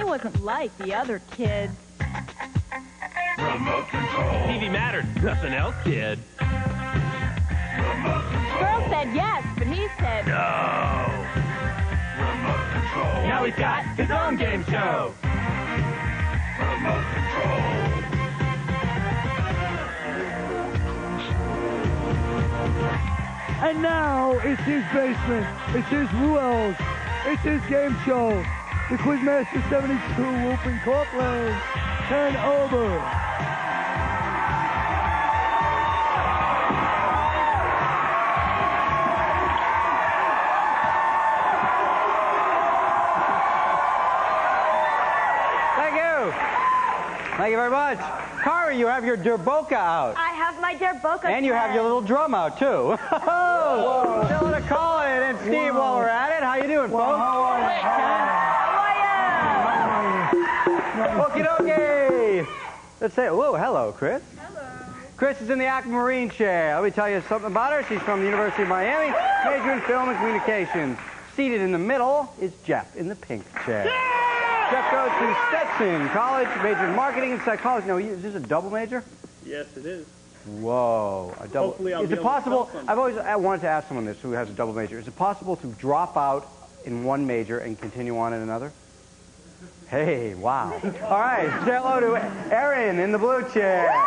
wasn't like the other kids. Remote Control. TV mattered. Nothing else did. Remote Control. Girl said yes, but he said No. Remote Control. Now he's got his own game show. Remote Control. And now it's his basement, it's his rules, it's his game show. The Quizmaster 72 whooping Cortland. 10 over. Thank you. Thank you very much. Kari, you have your derboka out. I have my derboka. And you have your little drum out, too. Oh, Dylan to Colin and Steve while we're at it. How you doing, folks? How are you? Okie dokie. Let's say, whoa, hello, Chris. Hello. Chris is in the aquamarine chair. Let me tell you something about her. She's from the University of Miami, major in film and communications. Seated in the middle is Jeff in the pink chair. Yeah! Jeff goes to Stetson College, major in marketing and psychology. No, is this a double major? Yes, it is. Whoa, a double. Hopefully I'll is be it able to possible? tell some. I've always wanted to ask someone this who has a double major. Is it possible to drop out in one major and continue on in another? Hey, wow. All right, say hello to Erin in the blue chair. Erin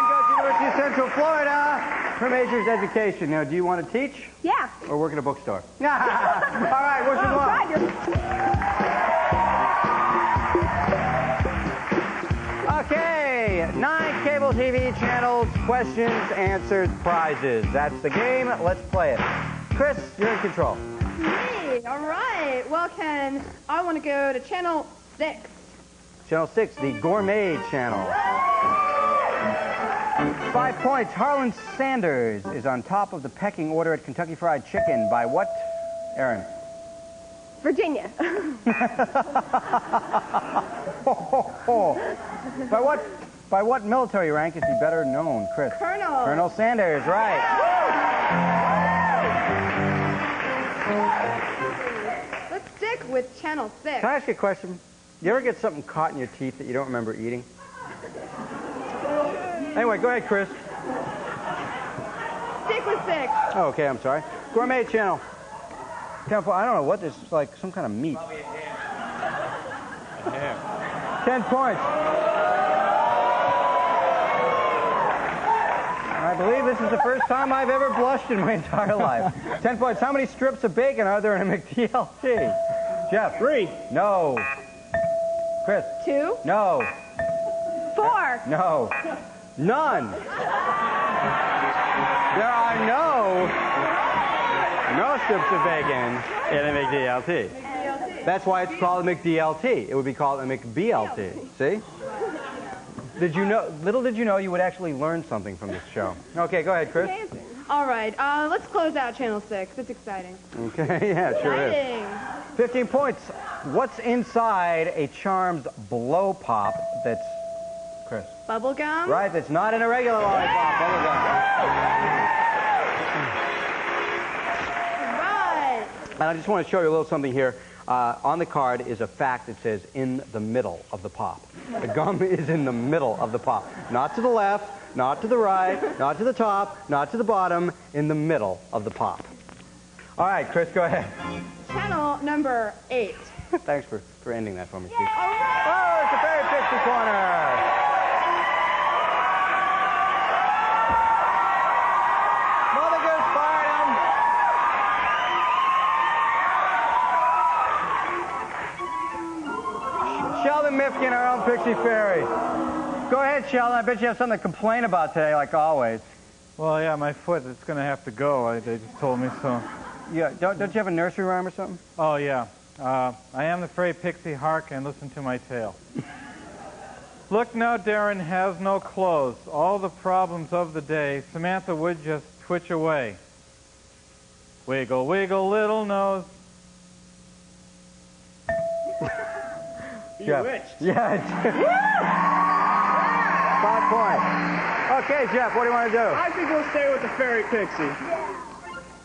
goes to University of Central Florida. Her major is education. Now, do you want to teach? Yeah. Or work at a bookstore? All right, wish you luck. Okay, 9 cable TV channels, questions, answers, prizes. That's the game. Let's play it. Chris, you're in control. Me. All right. Well, Ken, I want to go to channel 6. Channel 6, the Gourmet Channel. 5 points. Harlan Sanders is on top of the pecking order at Kentucky Fried Chicken by what, Aaron? Virginia. By what military rank is he better known, Chris? Colonel. Colonel Sanders, right. Let's stick with channel 6. Can I ask you a question? You ever get something caught in your teeth that you don't remember eating? Anyway, go ahead, Chris. Stick with 6. Oh, okay, I'm sorry. Gourmet Channel. I don't know what this is, like some kind of meat. 10 points. I believe this is the first time I've ever blushed in my entire life. 10 points. How many strips of bacon are there in a McDLT? Jeff? 3. No. Chris? 2. No. 4. No. None. There are no strips of bacon in a McDLT. That's why it's called a McDLT. It would be called a McBLT. See? Did you know? Little did you know you would actually learn something from this show. Okay, go ahead, Chris. Amazing. All right. Let's close out channel 6. It's exciting. Okay, yeah, sure is. 15 points. What's inside a Charms Blow Pop that's, Chris? Bubble gum. Right, that's not in a regular lollipop. Bubble gum. Right. And I just want to show you a little something here. On the card is a fact that says in the middle of the pop. The gum is in the middle of the pop. Not to the left, not to the right, not to the top, not to the bottom, in the middle of the pop. All right, Chris, go ahead. Channel number 8. Thanks for ending that for me, Steve. All right. Oh, it's a Fairy Pixie Corner. Mother Goose fired him. Sheldon Mifkin, our own Pixie Fairy. Go ahead, Sheldon. I bet you have something to complain about today, like always. Well, yeah, my foot, it's going to have to go. They just told me so. Yeah, don't you have a nursery rhyme or something? Oh, yeah. I am the fairy pixie, hark and listen to my tale. Look now, Darren has no clothes. All the problems of the day, Samantha would just twitch away. Wiggle, wiggle, little nose. Bewitched. Yeah. 5 points. Okay, Jeff, what do you want to do? I think we'll stay with the fairy pixie.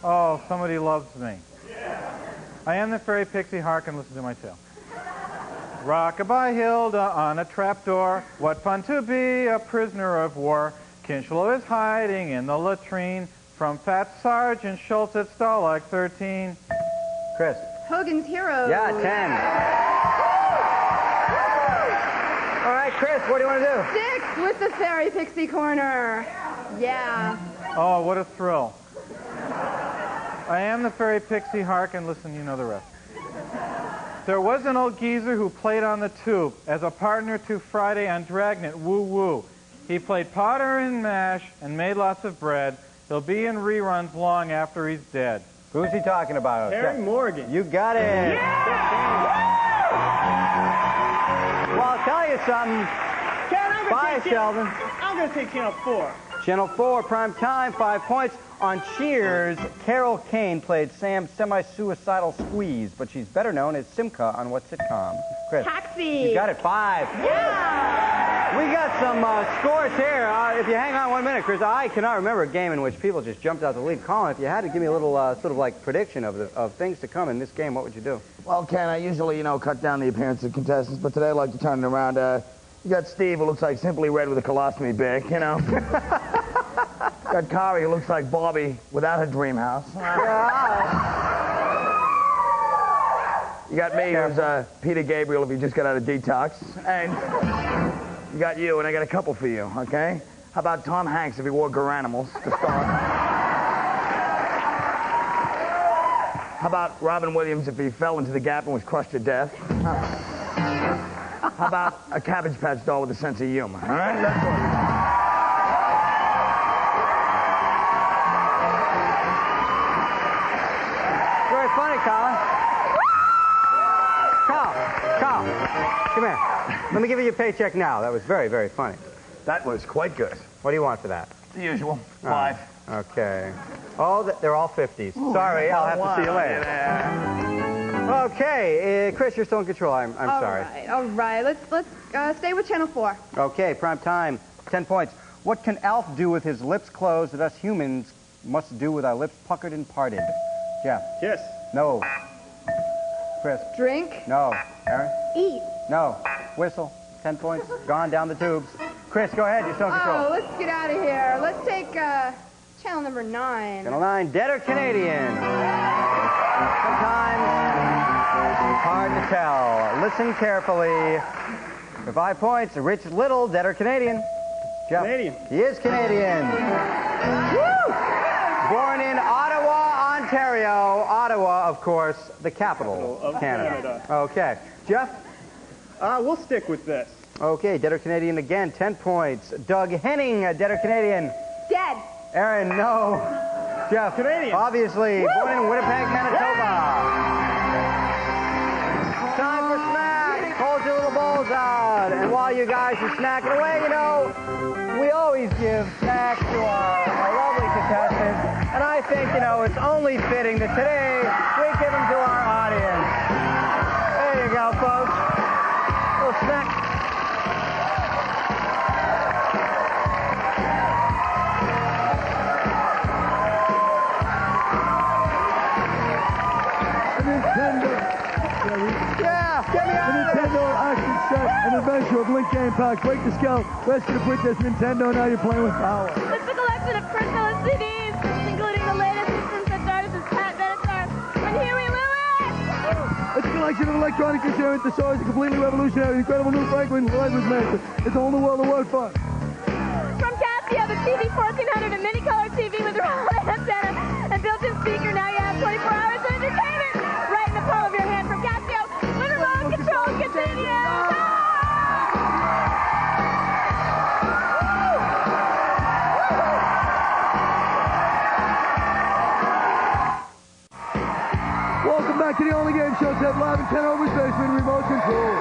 Oh, somebody loves me. I am the fairy pixie, hark and listen to my tale. Rockabye Hilda on a trapdoor, what fun to be a prisoner of war. Kinchlow is hiding in the latrine from Fat Sergeant Schultz at Stalag 13. Chris. Hogan's Heroes. Yeah, 10. All right, Chris, what do you want to do? 6 with the Fairy Pixie Corner. Yeah. Oh, what a thrill. I am the fairy pixie, hark and listen, you know the rest. There was an old geezer who played on the tube as a partner to Friday on Dragnet, woo-woo. He played Potter and Mash and made lots of bread. He'll be in reruns long after he's dead. Who's he talking about? Harry Morgan. You got it. Yeah! Well, I'll tell you something. Bye, Sheldon. I'm going to take Channel 4. Channel 4, prime time, 5 points. On Cheers, Carol Kane played Sam's semi-suicidal squeeze, but she's better known as Simca on what sitcom? Chris. Taxi. You got it, 5. Yeah. We got some scores here. If you hang on 1 minute, Chris, I cannot remember a game in which people just jumped out the lead. Colin, if you had to give me a little sort of like prediction of things to come in this game, what would you do? Well, Ken, I usually, cut down the appearance of contestants, but today I'd like to turn it around. You got Steve, who looks like Simply Red with a colostomy bag, Got Kari, who looks like Barbie without her dream house. You got me, who's Peter Gabriel if you just got out of detox. And you got you, and I got a couple for you, okay? How about Tom Hanks if he wore Garanimals to start? How about Robin Williams if he fell into the gap and was crushed to death? How about a Cabbage Patch doll with a sense of humor, all right? That's all. Very funny, Colin. Carl, come here. Let me give you your paycheck now. That was very, very funny. That was quite good. What do you want for that? The usual. 5. Okay. Oh, they're all 50s. Sorry, I'll have to see you later. Okay, Chris, you're still in control. I'm sorry. All right. Let's stay with Channel 4. Okay, prime time, 10 points. What can Alf do with his lips closed that us humans must do with our lips puckered and parted? Jeff? Kiss. No. Chris? Drink. No. Aaron? Eat. No. Whistle. 10 points. Gone down the tubes. Chris, go ahead. You're still in control. Oh, let's get out of here. Let's take channel number 9. Channel 9, Dead or Canadian? Sometimes it's hard to tell. Listen carefully. For 5 points, Rich Little, Dead or Canadian? Jeff? Canadian. He is Canadian. Woo! Born in Ottawa, Ontario. Ottawa, of course, the capital of Canada. Okay. Jeff? We'll stick with this. Okay, Dead or Canadian again, 10 points. Doug Henning, Dead or Canadian? Dead. Aaron, no. Jeff? Canadian. Obviously, born in Winnipeg, Manitoba. Time for snack. Hold your little bowls out. And while you guys are snacking away, we always give snacks to our lovely contestants. And I think, it's only fitting that today we give them to our audience. There you go, folks. A little snack. Nintendo action set, an adventure of Link Game Pack. Break the scale, rescue the princess Nintendo, now you're playing with power. It's a collection of personal CDs, including the latest systems such artists as Pat Benatar and Huey Lewis. It's a collection of electronic instruments. The show is a completely revolutionary, incredible new Franklin Lloyd was made. It's a whole new world of word fun. From Casio, the TV 1400, a mini-color TV with a roll-out antenna and built-in speaker. Now you have 24 hours of entertainment right in the palm of your hand. From Casio, with remote control continues. Welcome back to the only game show set live in Ken Over's basement, Remote Control.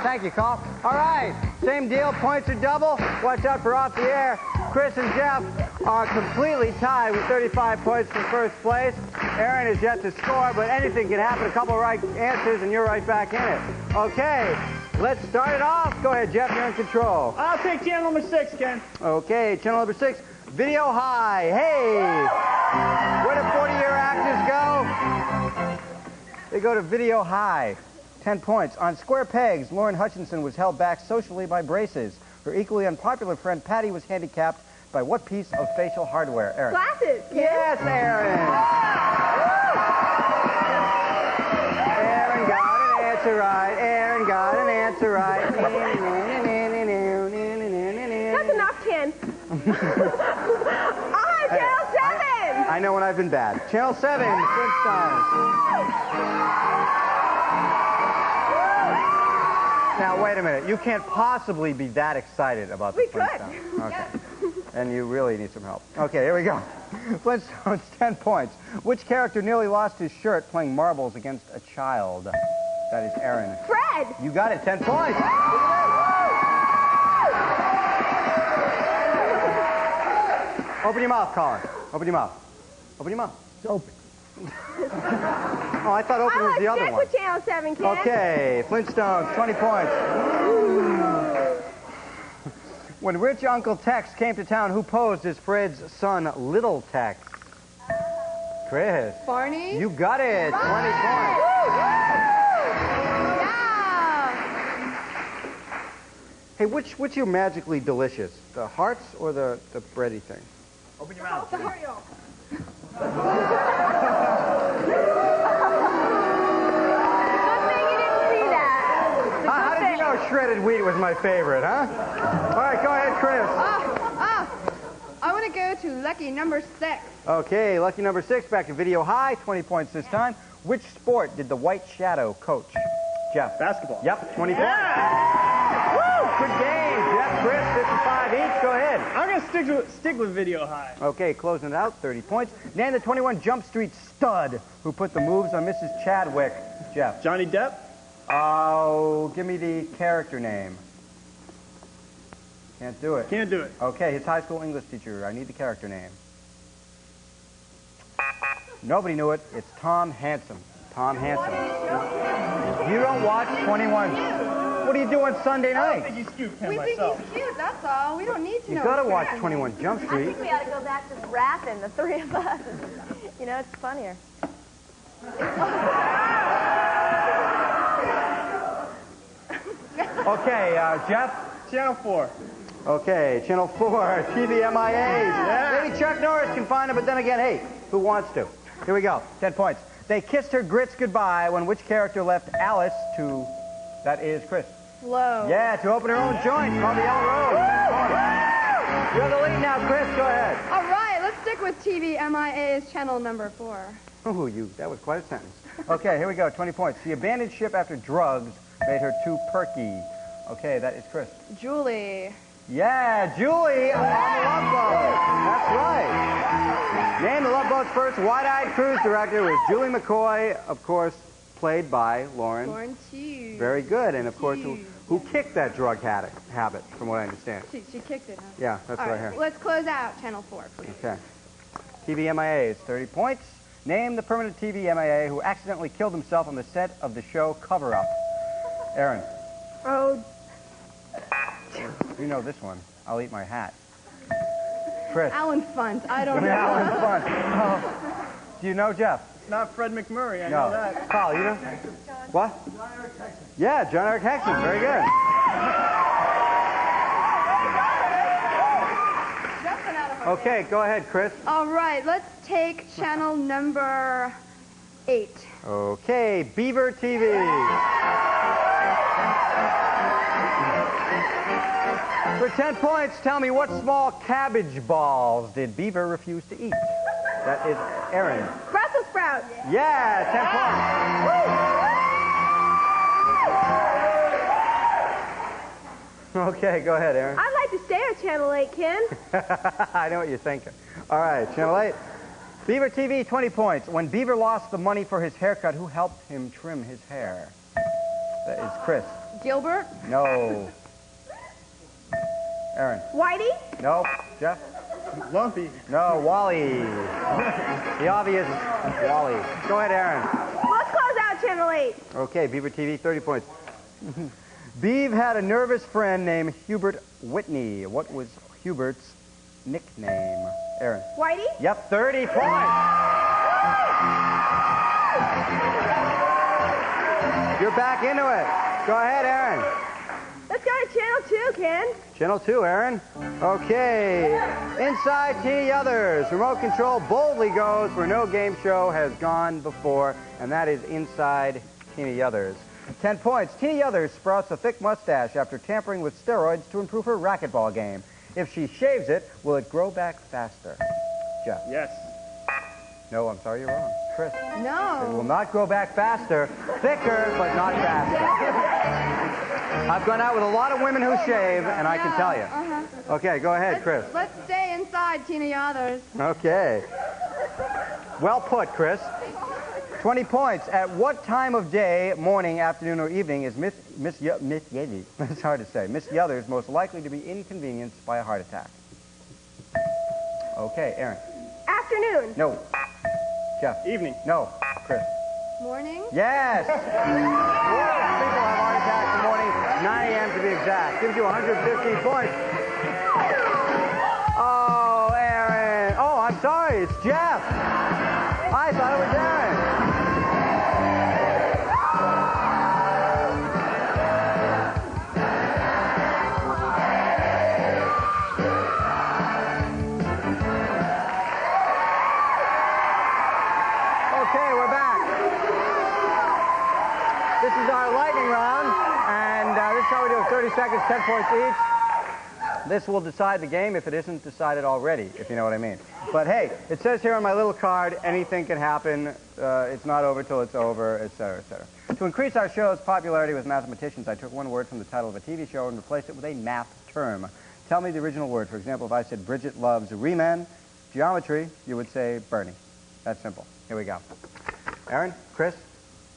Thank you, Carl. All right, same deal. Points are double. Watch out for off the air. Chris and Jeff are completely tied with 35 points for first place. Aaron is yet to score, but anything can happen. A couple right answers, and you're right back in it. Okay, let's start it off. Go ahead, Jeff. You're in control. I'll take channel number 6, Ken. Okay, channel number 6. Video High. Hey! Where do 40-year actors go? They go to Video High. 10 points. On Square Pegs, Lauren Hutchinson was held back socially by braces. Her equally unpopular friend Patty was handicapped by what piece of facial hardware? Aaron. Glasses. Yes, Aaron. Aaron got an answer right. Aaron got an answer right. That's enough, Ken. Channel 7. I know when I've been bad. Channel 7, Flintstones. Now, wait a minute. You can't possibly be that excited about the Flintstones. We could. Okay. And you really need some help. Okay, here we go. Flintstones, 10 points. Which character nearly lost his shirt playing marbles against a child? That is Aaron. Fred. You got it, 10 points. Open your mouth, Colin. Open your mouth. Open your mouth. It's open. Oh, I thought open was the other one. With Channel 7, Ken. Okay, Flintstones, 20 points. When rich Uncle Tex came to town, who posed as Fred's son, Little Tex? Chris. Barney? You got it, 20 points. Yeah. Hey, which are magically delicious? The hearts or the bready thing? Open your mouth. The Oreo. Good thing you didn't see that. How did you know shredded wheat was my favorite, huh? All right, go ahead, Chris. I want to go to lucky number 6. Okay, lucky number 6, back to Video High, 20 points this time. Which sport did the White Shadow coach? Jeff. Basketball. Yep, 20 points. Woo! Good game. Jeff, Chris, 55 each. Go ahead. I'm going to stick with Video High. Okay, closing it out, 30 points. Name the 21 Jump Street stud who put the moves on Mrs. Chadwick. Jeff. Johnny Depp. Oh, give me the character name. Can't do it. Can't do it. Okay, his high school English teacher. I need the character name. Nobody knew it. It's Tom Hanson. Tom Hanson. You don't watch 21. What do you do on Sunday I night? think he's cute, Ken, We think myself. he's cute, that's all. We don't need to You know. gotta his watch friends. 21 Jump I Street. think we ought to go back to rapping, the three of us. You know, it's funnier. Okay, Jeff. Channel 4. Okay, Channel 4, TV MIAs. Yeah. Maybe Chuck Norris can find them, but then again, hey, who wants to? Here we go, 10 points. They kissed her grits goodbye when which character left Alice to, that is Chris. Flo. Yeah, to open her own joint called the Yellow Rose. You have the lead now, Chris, go ahead. All right, let's stick with TV MIA's channel number 4. Ooh, that was quite a sentence. Okay, here we go, 20 points. The abandoned ship after drugs made her too perky. Okay, that is Chris. Julie. Yeah, Julie on the Love Boat. That's right. Name the Love Boat's first wide-eyed cruise director was Julie McCoy, of course, played by Lauren. Lauren Hughes. Very good, and of course, who kicked that drug habit, from what I understand. She kicked it, huh? Yeah, that's All what I right, hear. let's close out channel 4, please. Okay. TV MIAs, 30 points. Name the permanent TV MIA who accidentally killed himself on the set of the show Cover Up. Aaron. Oh, You know this one. I'll eat my hat. Chris. Alan Funt. I don't know. Alan Funt. Oh. Do you know Jeff? It's not Fred McMurray, I No. know that. Carl, you know? What? John Eric Hexon. Yeah, John Eric Hexon. Very good. Okay, go ahead, Chris. All right, let's take channel number 8. Okay, Beaver TV. For 10 points, tell me what small cabbage balls did Beaver refuse to eat? That is Aaron. Brussels sprouts. Yeah, 10 points. Okay, go ahead, Aaron. I'd like to stay on Channel 8, Ken. I know what you're thinking. All right, Channel 8. Beaver TV, 20 points. When Beaver lost the money for his haircut, who helped him trim his hair? That is Chris. Gilbert. No. Aaron. Whitey. No. Jeff? Lumpy. No. Wally. The obvious Wally. Go ahead, Aaron. Let's close out Channel 8. Okay, Beaver TV, 30 points. Beav had a nervous friend named Hubert Whitney. What was Hubert's nickname? Aaron. Whitey? Yep, 30 points. You're back into it. Go ahead, Aaron. Let's go to Channel 2, Ken. Channel 2, Aaron. Okay. Inside Teeny Others. Remote Control boldly goes where no game show has gone before, and that is Inside Teeny Others. 10 points. Teeny Others sprouts a thick mustache after tampering with steroids to improve her racquetball game. If she shaves it, will it grow back faster? Jeff. Yes. No, I'm sorry, you're wrong. Chris. It will No. not grow back faster. Thicker, but not faster. I've gone out with a lot of women who shave, and I can tell you. Okay, go ahead, Chris. Let's stay inside Tina Yothers. Okay. Well put, Chris. 20 points. At what time of day, morning, afternoon, or evening is Miss Yeti, it's hard to say, Miss Yothers most likely to be inconvenienced by a heart attack? Okay, Aaron. Afternoon. No. Jeff. Evening. No. Chris. Morning. Yes! Most people have heart attacks in the morning, 9 a.m. to be exact. Gives you 115 points. Oh, Aaron. Oh, I'm sorry, it's Jeff. I thought it was Aaron. Okay, we're back. This is our lightning round, and this is how we do it. 30 seconds, 10 points each. This will decide the game if it isn't decided already, if you know what I mean. But hey, it says here on my little card, anything can happen. It's not over till it's over, etc., etc. To increase our show's popularity with mathematicians, I took one word from the title of a TV show and replaced it with a math term. Tell me the original word. For example, if I said Bridget loves Riemann geometry, you would say Bernie. That's simple. Here we go. Aaron, Chris,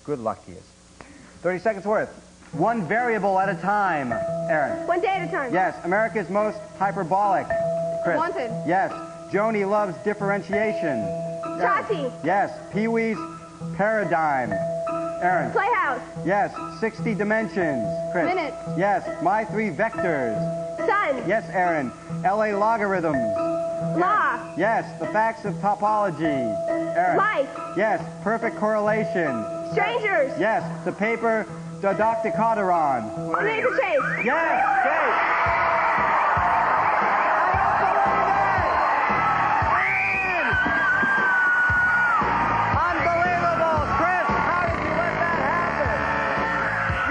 good luck to you. 30 seconds worth. One variable at a time. Aaron. One day at a time. Yes. America's most hyperbolic. Chris. Wanted. Yes. Joni loves differentiation. Tati. Yes. Pee-wee's paradigm. Aaron. Playhouse. Yes. 60 dimensions. Chris. Minutes. Yes. My three vectors. Sun. Yes, Aaron. LA logarithms. Law. Yes. The facts of topology. Aaron. Life. Yes. Perfect correlation. Strangers. Yes. The paper dodecatheron. Laser chase. Yes. Chase. Unbelievable. Chris, how did you let that happen?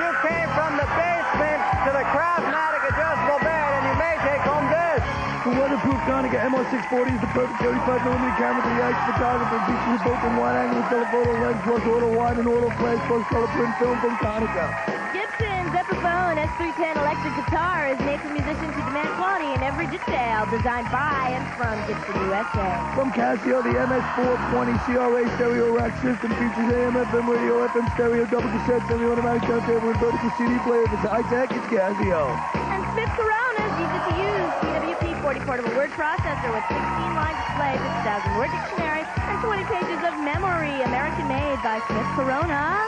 You came from the basement to the Craftmatic adjustable bed, and you may take home this. The weatherproof Konica MO640 is the perfect 35mm camera for the action photographer. Features a built-in wide-angle telephoto lens plus auto-wide and auto-flash plus color print film from Konica. Gibson's Epiphone S310 electric guitar is made for musicians who demand quality in every detail. Designed by and from Gibson USA. From Casio, the MS420 CRA stereo rack system features AM/FM radio, FM stereo, double cassette, semi-automatic turntable, and vertical CD player. If it's high-tech, it's Casio. And Smith Corona's easy-to-use CWP 40 portable word processor with 16-line display, 50,000 word dictionary, and 20 pages of memory. American-made by Smith Corona.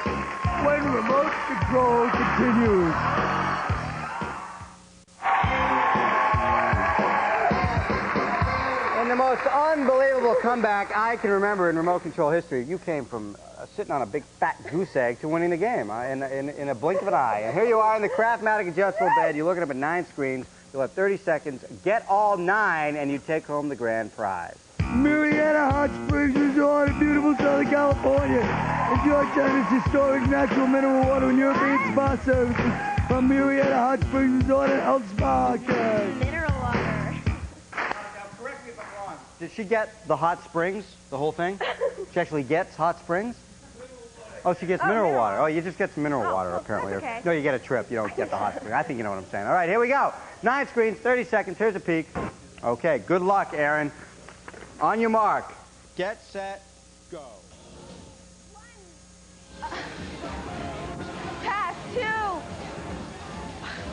When remote control continues. In the most unbelievable comeback I can remember in remote control history, you came from sitting on a big fat goose egg to winning the game in a blink of an eye. And here you are in the Craftmatic adjustable bed. You're looking up at 9 screens. You'll have 30 seconds. Get all 9, and you take home the grand prize. Marietta Hot Springs Resort in beautiful Southern California. Enjoy China's historic natural mineral water and European spa services from Marietta Hot Springs Resort and Health Spa. Mineral water. Now, correct me if I'm wrong. Did she get the hot springs, the whole thing? She actually gets hot springs? Oh, she gets mineral water. Oh, you just get some mineral water, apparently. that's okay. No, you get a trip. You don't get the hot spring. I think you know what I'm saying. All right, here we go. 9 screens, 30 seconds. Here's a peek. Okay, good luck, Aaron. On your mark. Get set, go. Pass. 2.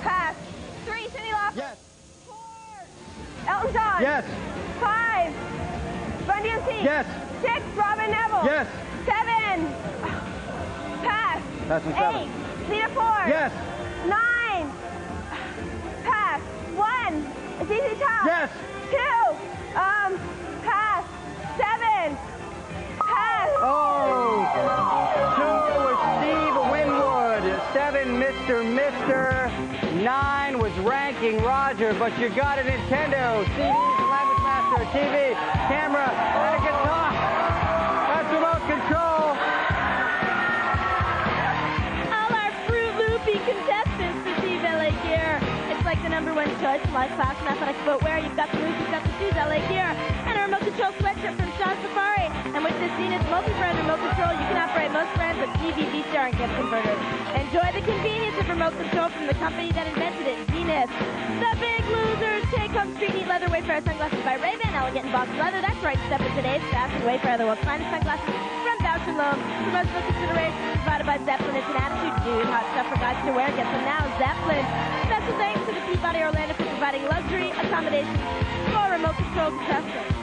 Pass. 3. Cindy Lauper. Yes. 4. Elton John. Yes. 5. Run DMC. Yes. 6. Robin Neville. Yes. 7. Pass. That's in 7. 8. Lita Ford. Yes. 9. Pass. 1. It's Easy Top. Yes. 2. Pass. 7. Pass. Oh, 2 was Steve Winwood. 7, Mr. 9 was Ranking Roger, but you got a Nintendo, CDs, a Language Master, a TV, camera, and a guitar. That's remote control. All our Fruit Loopy contestants receive LA gear. It's like the #1 choice in life, class, and athletic footwear. You've got the moves, you've got the shoes, LA gear, and a remote control sweatshirt from Sean Safari. And with this Zenith multi-brand remote control, you can operate most brands with TV, VCR, and gift converters. Enjoy the convenience of remote control from the company that invented it, Zenith. The Big Losers. Take home street neat leather Wayfarer sunglasses by Ray-Ban, elegant and boxed leather. That's right, step in today's fashion. Wayfarer, the world's finest sunglasses from Bausch & Lomb. Promotional consideration provided by Zeppelin. It's an attitude, dude. Hot stuff for guys to wear. Get them now, Zeppelin. Special thanks to the Peabody Orlando for providing luxury accommodations for remote control contestants.